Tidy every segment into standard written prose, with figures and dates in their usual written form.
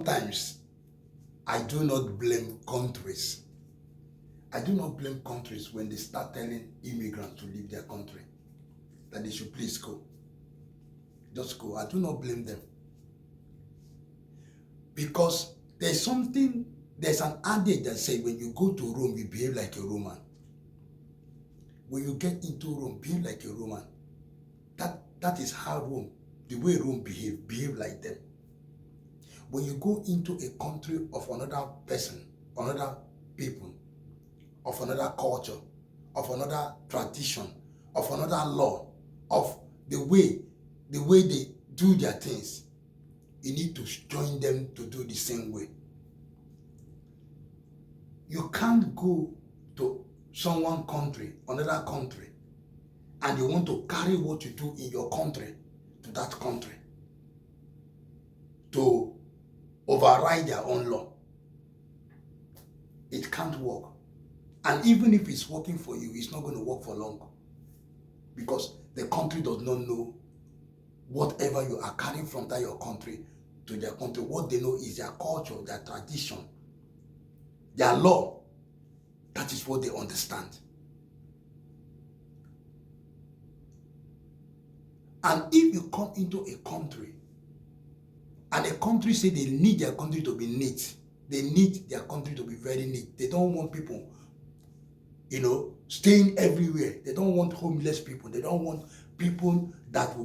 Sometimes I do not blame countries. I do not blame countries when they start telling immigrants to leave their country, that they should please go. Just go. I do not blame them. Because there's an adage that says when you go to Rome, you behave like a Roman. When you get into Rome, behave like a Roman. That is how Rome, the way Rome behave like them. When you go into a country of another person, another people, of another culture, of another tradition, of another law, of the way they do their things, you need to join them to do the same way. You can't go to someone country, another country, and you want to carry what you do in your country to that country to override their own law. It can't work. And even if it's working for you, it's not going to work for long. Because the country does not know whatever you are carrying from that your country to their country. What they know is their culture, their tradition, their law. That is what they understand. And if you come into a country and a country say they need their country to be neat, they need their country to be very neat. They don't want people, staying everywhere. They don't want homeless people. They don't want people that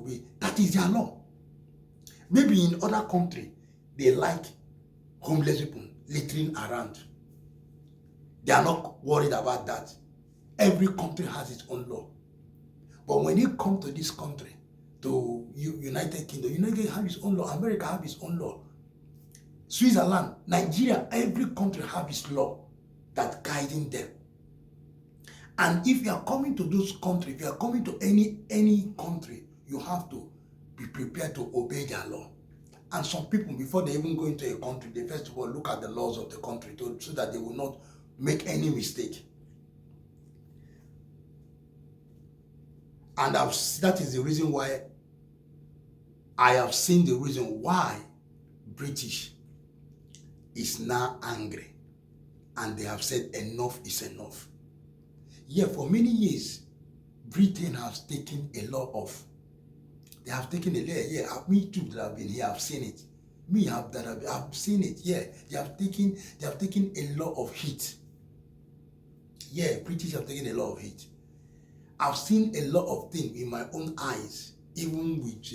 is their law. Maybe in other country, they like homeless people littering around. They are not worried about that. Every country has its own law. But when you come to this country, to United Kingdom have its own law. America have its own law. Switzerland, Nigeria, every country have its law that guiding them. And if you are coming to those countries, if you are coming to any country, you have to be prepared to obey their law. And some people, before they even go into a country, they first of all look at the laws of the country so that they will not make any mistake. And that is the reason why I have seen the reason why British is now angry. And they have said enough is enough. Yeah, for many years, Britain has taken a lot of, they have taken a layer. Yeah, me too that have been here, I've seen it. I've seen it. Yeah, they have taken a lot of heat. Yeah, British have taken a lot of heat. I've seen a lot of things in my own eyes, even with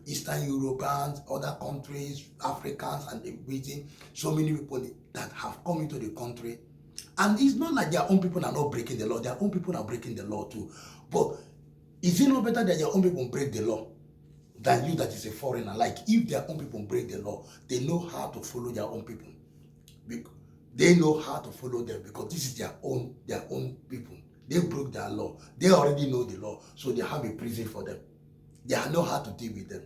Eastern Europeans, other countries, Africans, and the Britain. So many people that have come into the country, and it's not like their own people are not breaking the law. Their own people are breaking the law too. But is it not better that your own people break the law than you that is a foreigner? Like if their own people break the law, they know how to follow their own people. They know how to follow them because this is their own people. They broke their law. They already know the law, so they have a prison for them. They know how to deal with them.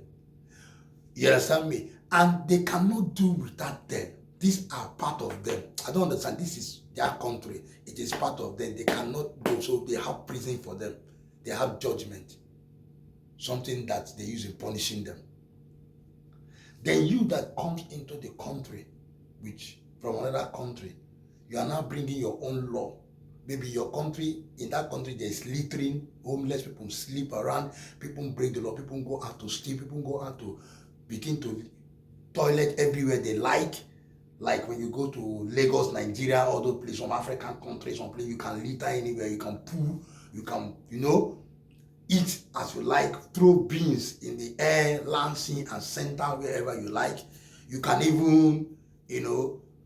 You understand me? And they cannot do without them. These are part of them. I don't understand. This is their country. It is part of them. They cannot do so. They have prison for them. They have judgment. Something that they use in punishing them. Then you that comes into the country, which from another country, you are now bringing your own law. Maybe your country, in that country, there's littering, homeless people sleep around, people break the law, people go out to steal, people go out to begin to toilet everywhere they like. Like when you go to Lagos, Nigeria, all those places, some African countries, some place you can litter anywhere, you can poo, you can, eat as you like, throw beans in the air, land, sea, and center, wherever you like. You can even,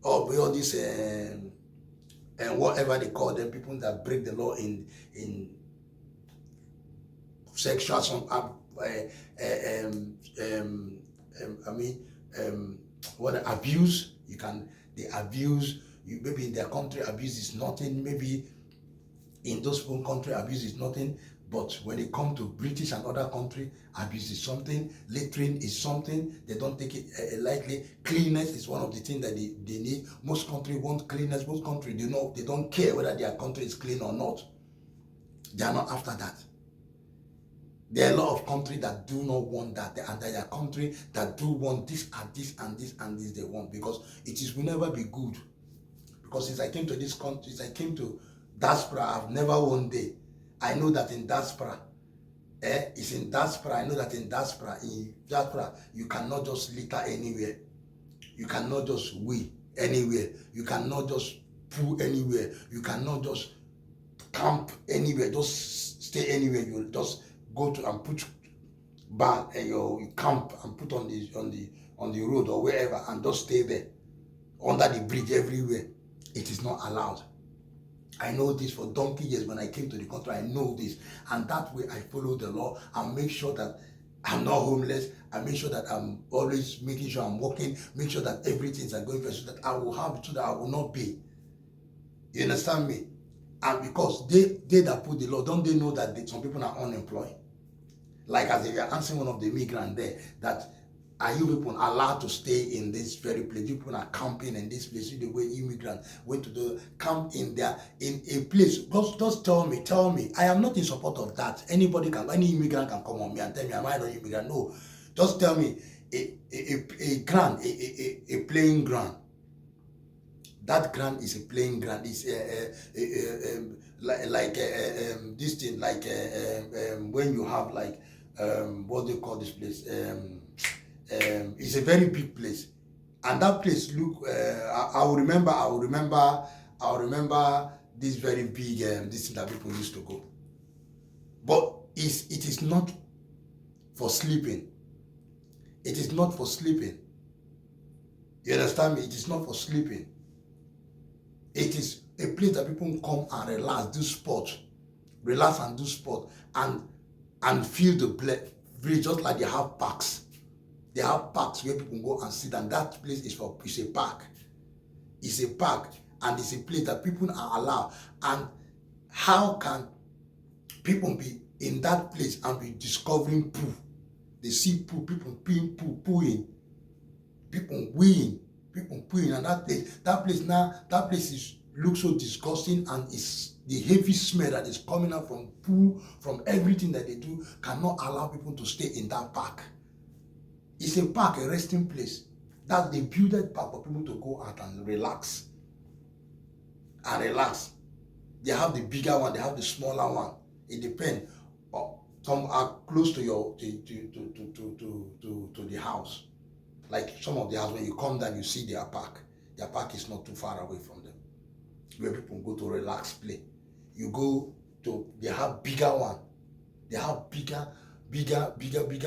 all this, and whatever they call them, people that break the law in sexual, abuse. They abuse you. Maybe in their country, abuse is nothing. Maybe in those own country, abuse is nothing. But when it comes to British and other country, abuse is something. Littering is something. They don't take it lightly. Cleanliness is one of the things that they need. Most countries want cleanliness. Most countries, they don't care whether their country is clean or not. They are not after that. There are a lot of countries that do not want that, and there are countries that do want this and this and this and this they want, because will never be good. Because since I came to this country, since I came to diaspora, I've never one day. I know that in diaspora, it's in diaspora. I know that in diaspora, you cannot just litter anywhere. You cannot just wee anywhere. You cannot just poo anywhere. You cannot just camp anywhere. Just stay anywhere. You just go to and put bag and you camp and put on the road or wherever and just stay there under the bridge everywhere. It is not allowed. I know this for donkey years. When I came to the country, I know this, and that way I follow the law and make sure that I'm not homeless. I make sure that I'm always making sure I'm working, make sure that everything's going well, so that I will have, so that I will not pay. You understand me? And because they that put the law, don't they know that some people are unemployed? Like as if you're answering one of the migrants there, that are you people allowed to stay in this very place? You people are camping in this place. The way immigrants went to the camp in a place. Just tell me. I am not in support of that. Any immigrant can come on me and tell me, am I not immigrant? No. Just tell me a playing ground. That ground is a playing ground. It's this thing, like when you have like what do you call this place? It's a very big place, and that place look. I will remember this very big this thing that people used to go. But it is not for sleeping. It is not for sleeping. You understand me? It is not for sleeping. It is a place that people come and relax, do sport, and feel the breeze, just like they have parks. They have parks where people go and sit, and that place is a park. It's a park, and it's a place that people are allowed. And how can people be in that place and be discovering poo? They see poo, people peeing, pooing, people weeing, people pooing, and that place looks so disgusting, and it's the heavy smell that is coming out from poo, from everything that they do, cannot allow people to stay in that park. It's a park, a resting place. That's the built park for people to go out and relax. They have the bigger one, they have the smaller one. It depends. Some are close to to the house. Like some of the house, when you come down, you see their park. Their park is not too far away from them, where people go to relax, play. You go to, they have bigger one. They have bigger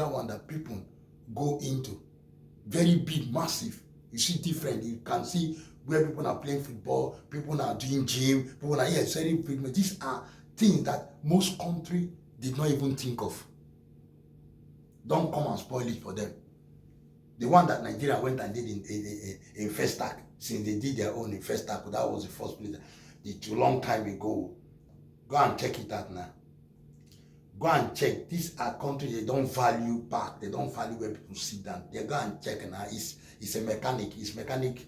one that people go into. Very big, massive. You see different. You can see where people are playing football, people are doing gym, people are here selling pigment. These are things that most countries did not even think of. Don't come and spoil it for them. The one that Nigeria went and did in Festac, since they did their own in Festac, that was the first place. It's a long time ago. Go and check it out now. Go and check. These are countries, they don't value park. They don't value where people sit down. They go and check now. It's a mechanic. It's mechanic.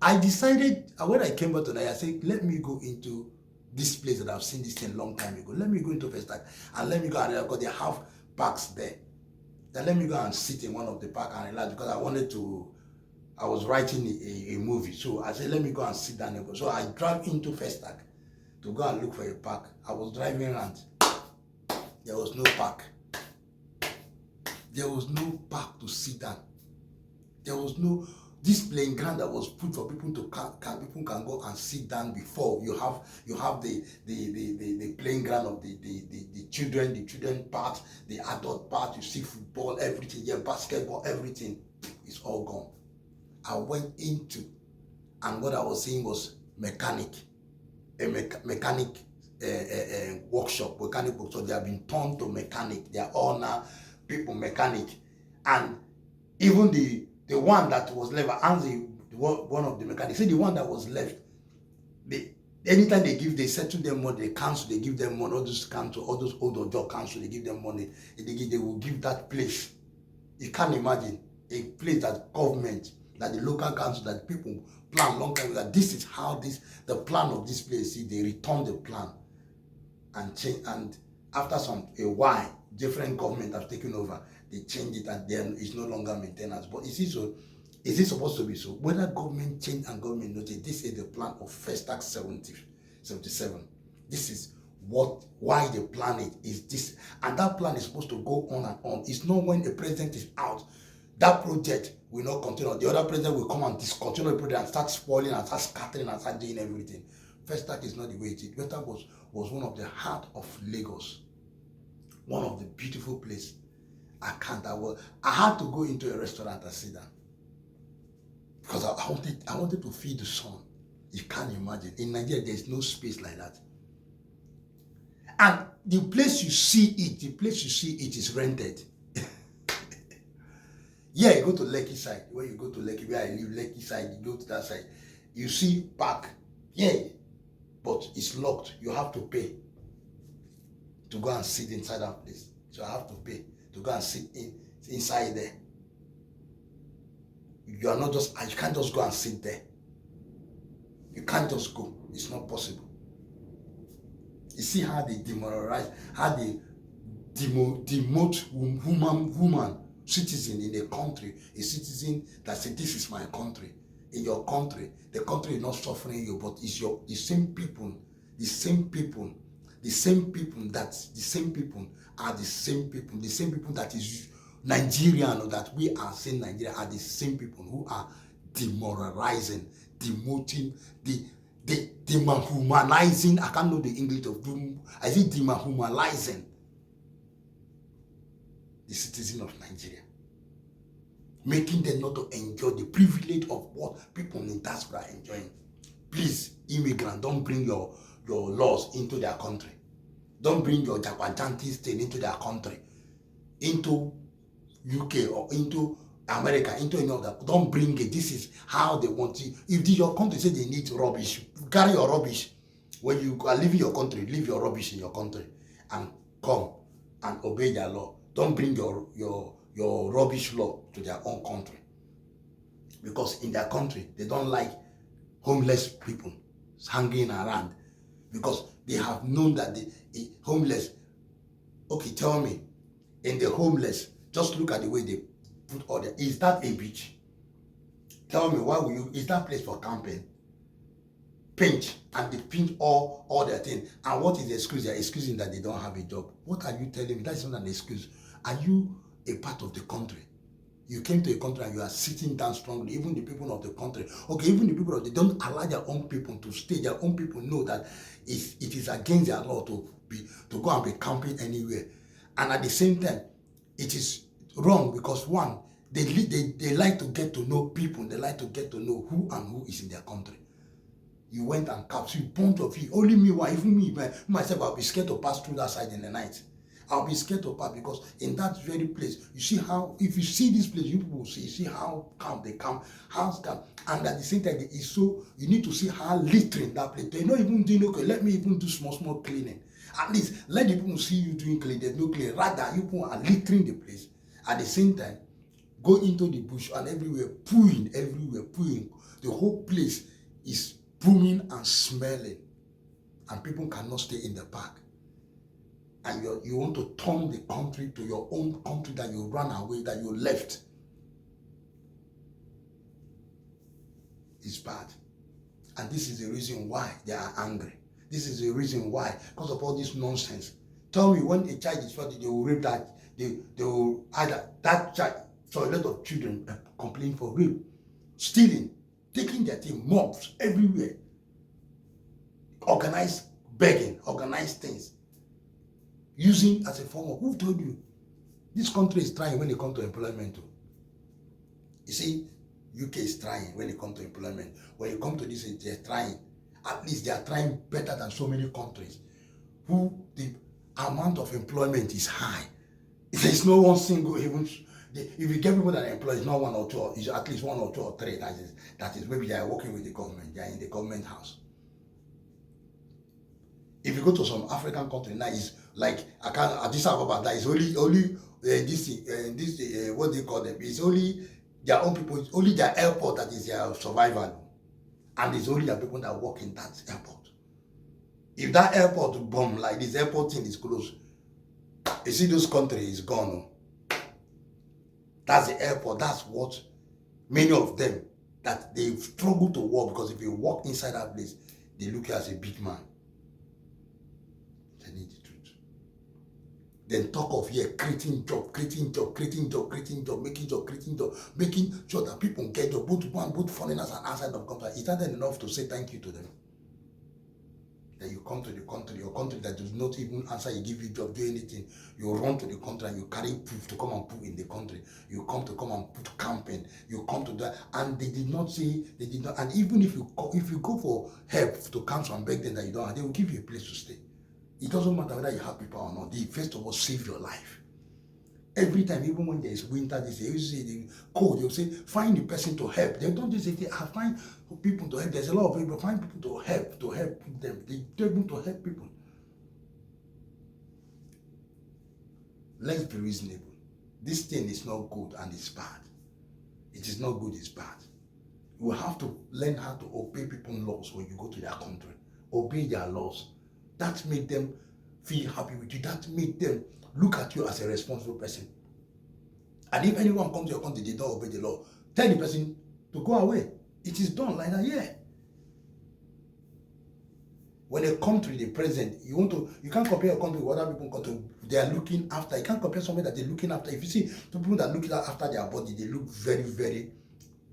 I decided, when I came back tonight, I said, let me go into this place that I've seen this thing a long time ago. Let me go into Festac and let me go and, because they have parks there. Then let me go and sit in one of the parks and relax, because I was writing a movie. So I said, let me go and sit down. So I drove into Festac to go and look for a park. I was driving around. There was no park. There was no park to sit down. There was no, this playing ground that was put for people to people can go and sit down before. You have the playing ground of the children part, the adult part. You see football, everything, yeah, basketball, everything is all gone. I went into, and what I was seeing was mechanic workshop, mechanic workshop. So they have been turned to mechanic. They are all now people mechanic, and even the one that was left, one of the mechanics, say the one that was left, anytime they settle them money, they cancel, they give them money, all those old job council, they give them money, they will give that place. You can't imagine a place that government, that the local council, that people plan long time, that this is how the plan of this place, see, they return the plan. and change, and after a while, different government have taken over. They change it, and then it's no longer maintenance. But is it so? Is it supposed to be so? Whether government change and government notice, this is the plan of First Act 77. This is why the plan is this, and that plan is supposed to go on and on. It's not when the president is out, that project will not continue. The other president will come and discontinue the project and start spoiling and start scattering and start doing everything. First Act is not the way it is. First Act was one of the heart of Lagos, one of the beautiful places. I had to go into a restaurant and sit down because I wanted to feel the sun. You can't imagine. In Nigeria, there's no space like that. And the place you see it is rented. Yeah, you go to Lekki side. When you go to Lekki, where I live, Lekki side, you go to that side. You see park. Yeah, but it's locked. You have to pay to go and sit inside that place. So I have to pay to go and sit inside there. You can't just go and sit there. You can't just go. It's not possible. You see how they demoralize, how they demote woman, citizen in a country, a citizen that says, this is my country. In your country, the country is not suffering you, but it's the same people are the same people that is Nigerian, or that we are saying Nigeria, are the same people who are demoralizing, demoting, dehumanizing. I can't know the English of doom. I think dehumanizing the citizen of Nigeria, making them not to enjoy the privilege of what people in diaspora are enjoying. Please, immigrants, don't bring your laws into their country. Don't bring your Japanjanti state into their country, into UK or into America, into any other. Don't bring it. This is how they want it. If your country say they need rubbish, carry your rubbish. When you are leaving your country, leave your rubbish in your country and come and obey their law. Don't bring your rubbish law to their own country, because in their country they don't like homeless people hanging around, because they have known that the homeless. Okay, tell me, in the homeless, just look at the way they put all that. Is that a beach? Tell me, why will you? Is that place for camping? Pinch, and they pinch all their things. And what is the excuse? They're excusing that they don't have a job. What are you telling me? That's not an excuse. Are you a part of the country? You came to a country and you are sitting down strongly. Even the people of the country, okay, even the people they don't allow their own people to stay. Their own people know that it is against their law to go and be camping anywhere. And at the same time, it is wrong, because one, they like to get to know people. They like to get to know who and who is in their country. You went and camped. You point of view. Only me, why? Even me, myself, I'll be scared to pass through that side in the night. I'll be scared to pass, because in that very place, you see how, if you see this place, you people will see how calm they camp, how calm. And at the same time, it's so, you need to see how littering that place. They're not even doing, okay, let me even do small cleaning. At least, let the people see you doing cleaning. There's no cleaning. Rather, you people are littering the place. At the same time, go into the bush and everywhere. The whole place is booming and smelling, and people cannot stay in the park. And you want to turn the country to your own country that you ran away, that you left. It's bad. And this is the reason why they are angry. This is the reason why, because of all this nonsense. Tell me, when a child is found, they will rape that, they will either that child. So a lot of children complain for rape, stealing, taking their thing, mobs everywhere, organized begging, organized things, using as a form of, who told you? This country is trying when it comes to employment too. You see, UK is trying when it comes to employment. When you come to this, they're trying. At least they are trying better than so many countries who the amount of employment is high. There's no one single, even if you get people that are employed, it's not one or two, it's at least one or two or three. That is maybe they are working with the government, they are in the government house. If you go to some African country now, it's like Addis Ababa, that is only what they call them. It's only their own people. It's only their airport that is their survival, and it's only the people that work in that airport. If that airport bomb like this, airport thing is closed. You see, those country is gone. That's the airport. That's what many of them that they struggle to walk, because if you walk inside that place, they look at you as a big man. They need the truth. Then talk of here creating job, making sure that people get job, both foreigners and outside of country. Is that enough to say thank you to them? That you come to the country, your country that does not even answer, you give you job, do anything, you run to the country and you carry proof to come and put in the country. You come and put camping, you come to that, and they did not say, and even if you go for help to counsel and beg them that you don't have, they will give you a place to stay. It doesn't matter whether you have people or not. They first of all save your life. Every time, even when there is winter, they say the cold, they'll say, find the person to help. They don't just say, I find people to help. There's a lot of people, find people to help them. They're able to help people. Let's be reasonable. This thing is not good and it's bad. It is not good, it's bad. You will have to learn how to obey people's laws when you go to their country. Obey their laws. That made them feel happy with you. That made them look at you as a responsible person. And if anyone comes to your country, they don't obey the law, tell the person to go away. It is done like that, yeah. When a country, the president, you can't compare your country with other people they are looking after. You can't compare somebody that they're looking after. If you see the people that look after their body, they look very, very,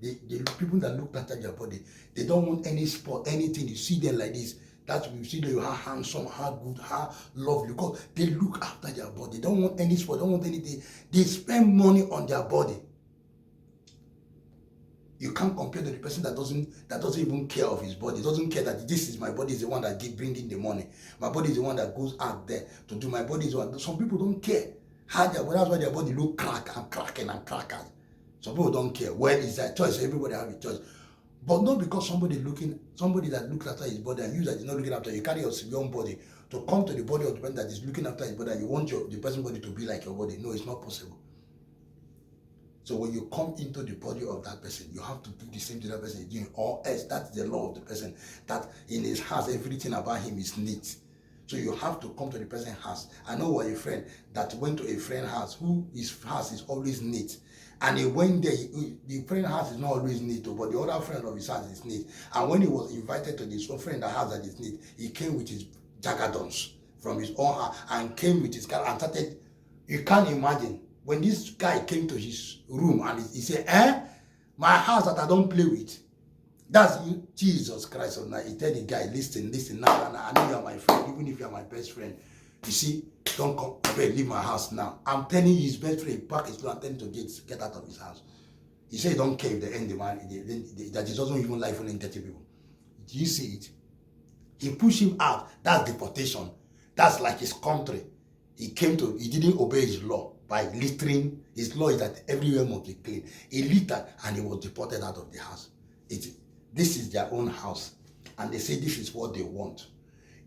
people that look after their body, they don't want any sport, anything. You see them like this. That you see them, how handsome, how good, how lovely. Because they look after their body. They don't want any sport, don't want anything. They spend money on their body. You can't compare to the person that doesn't even care of his body. Doesn't care that this is my body is the one that bringing the money. My body is the one that goes out there to do. My body is the one. Some people don't care how their body. That's why their body look cracking. Some people don't care. Well, it's their choice. Everybody have a choice. But not because somebody that looks after his body and you that is not looking after, you carry your own body to come to the body of the person that is looking after his body and you want the person's body to be like your body. No, it's not possible. So when you come into the body of that person, you have to do the same thing that person is doing, or else that's the law of the person, that in his house, everything about him is neat. So you have to come to the person's house. I know a friend that went to a friend's house who his house is always neat. And he went there, the friend's house is not always neat, but the other friend of his house is neat. And when he was invited to this friend that house that is neat, he came with his jagadons from his own house and came with his car and started. You can't imagine when this guy came to his room and he said, my house that I don't play with. That's you, Jesus Christ of Nazareth. He tell the guy, listen, now, I know you are my friend, even if you are my best friend. You see, don't come, leave my house now. I'm telling you, his best friend, he packed his clothes and tell him to get out of his house. He said he don't care if they end the man, that he doesn't even like even 30 people. Do you see it? He pushed him out. That's deportation. That's like his country. He didn't obey his law by littering. His law is that everywhere must be clean. He littered and he was deported out of the house. This is their own house. And they say this is what they want.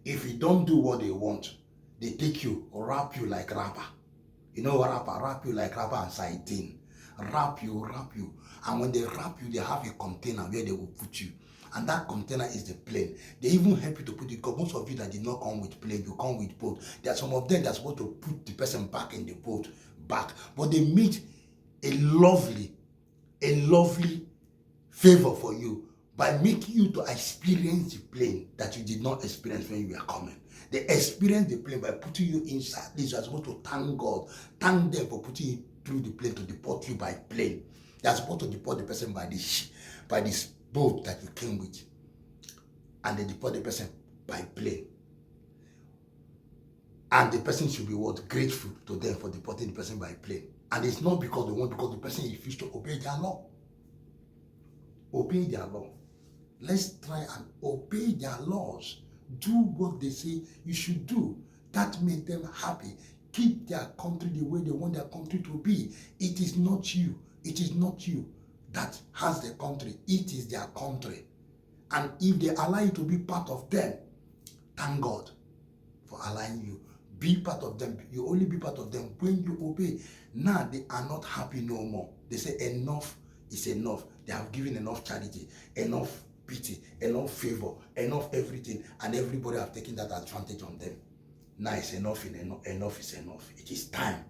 If you don't do what they want, they take you, wrap you like rapper. You know rapper? Wrap you like rapper and sardine. Wrap you. And when they wrap you, they have a container where they will put you. And that container is the plane. They even help you to put it, because most of you that did not come with plane, you come with boat. There are some of them that's supposed to put the person back in the boat, back. But they made a lovely favor for you by making you to experience the plane that you did not experience when you were coming. They experience the plane by putting you inside. You are supposed to thank God, thank them for putting you through the plane to deport you by plane. They are supposed to deport the person by this boat that you came with, and they deport the person by plane. And the person should be grateful to them for deporting the person by plane. And it's not because they want, because the person refused to obey their law. Obey their law. Let's try and obey their laws. Do what they say you should do. That makes them happy. Keep their country the way they want their country to be. It is not you. It is not you that has the country. It is their country. And if they allow you to be part of them, thank God for allowing you. Be part of them. You only be part of them when you obey. Now they are not happy no more. They say enough is enough. They have given enough charity, enough pity, enough favor, enough everything, and everybody have taken that advantage on them. Now it's enough, enough is enough. It is time.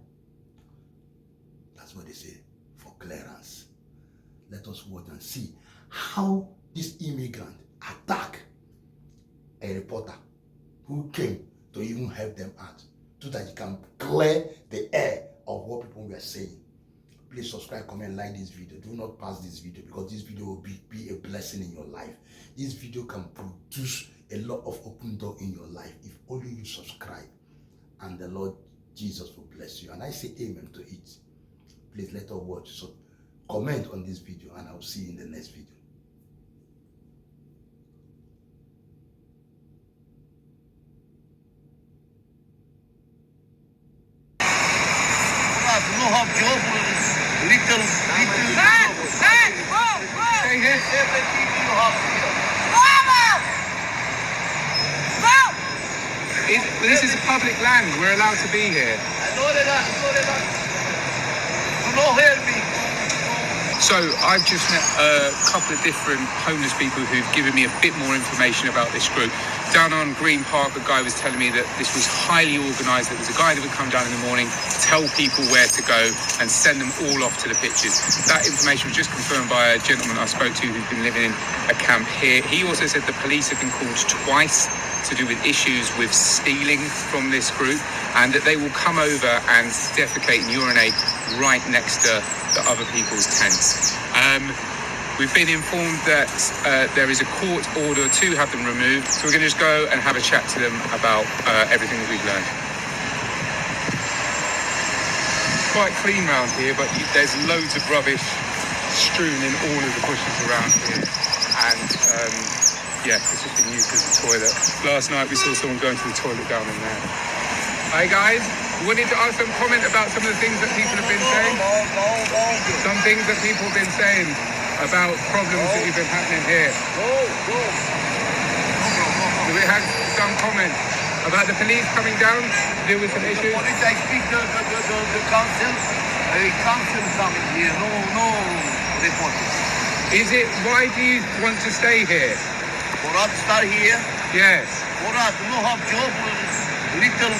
That's what they say, for clearance. Let us watch and see how this immigrant attack a reporter who came to even help them out, so that you can clear the air of what people were saying. Please subscribe, comment, like this video. Do not pass this video, because this video will be a blessing in your life. This video can produce a lot of open door in your life if only you subscribe, and the Lord Jesus will bless you. And I say amen to it. Please let us watch. So comment on this video, and I'll see you in the next video. This is a public land. We're allowed to be here. So I've just met a couple of different homeless people who've given me a bit more information about this group. Down on Green Park, a guy was telling me that this was highly organised. There was a guy that would come down in the morning, tell people where to go and send them all off to the pitches. That information was just confirmed by a gentleman I spoke to who's been living in a camp here. He also said the police have been called twice to do with issues with stealing from this group, and that they will come over and defecate and urinate right next to the other people's tents. We've been informed that there is a court order to have them removed, so we're going to just go and have a chat to them about everything that we've learned. Quite clean round here, but there's loads of rubbish strewn in all of the bushes around here, and yeah, it's just been used as a toilet. Last night we saw someone going to the toilet down in there. Hi guys, we wanted to ask some comment about some of the things that people have been saying. Some things that people have been saying about problems that have been happening here. So we had some comments about the police coming down to deal with some issues. Police, I speak the council. Council coming here. No reporters. Is it, why do you want to stay here? For us to start here. Yes. For us to have job, little.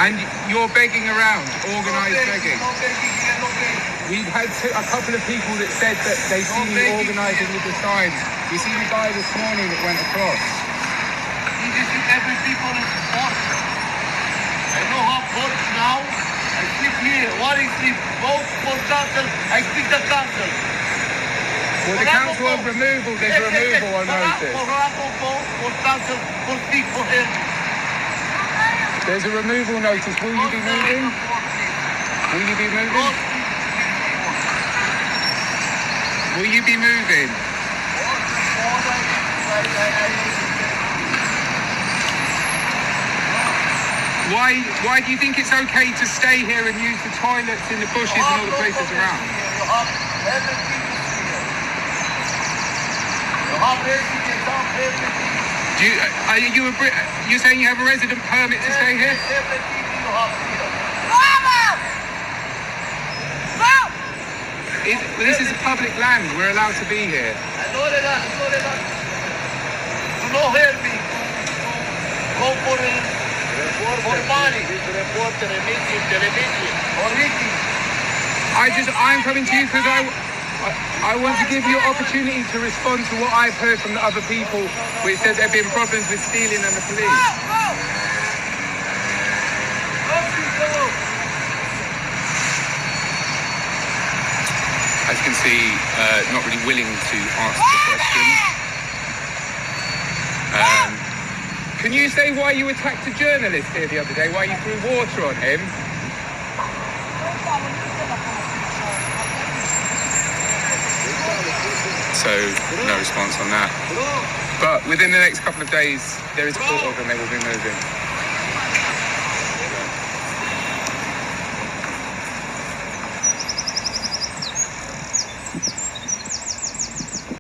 And you're begging around, organised begging. No begging here, no begging. We've had a couple of people that said that they see you organising with the signs. We see the guy this morning that went across. Every people is hot. I know how hot now. I sleep here. What is sleep? Both for council. I speak the council. Well, the council of removal, there's a removal on notice. For council, for speak for him. There's a removal notice. Will you be moving? Will you be moving? Will you be moving? Why do you think it's okay to stay here and use the toilets in the bushes and all the places around? You're saying you have a resident permit to stay here? This is a public land. We're allowed to be here. Do not help me. Go for money. Report television. I'm coming to you because I want to give you an opportunity to respond to what I've heard from the other people, which says there have been problems with stealing and the police. As you can see, not really willing to answer the questions. Can you say why you attacked a journalist here the other day, why you threw water on him? So, no response on that. But within the next couple of days, there is a court order and they will be moving.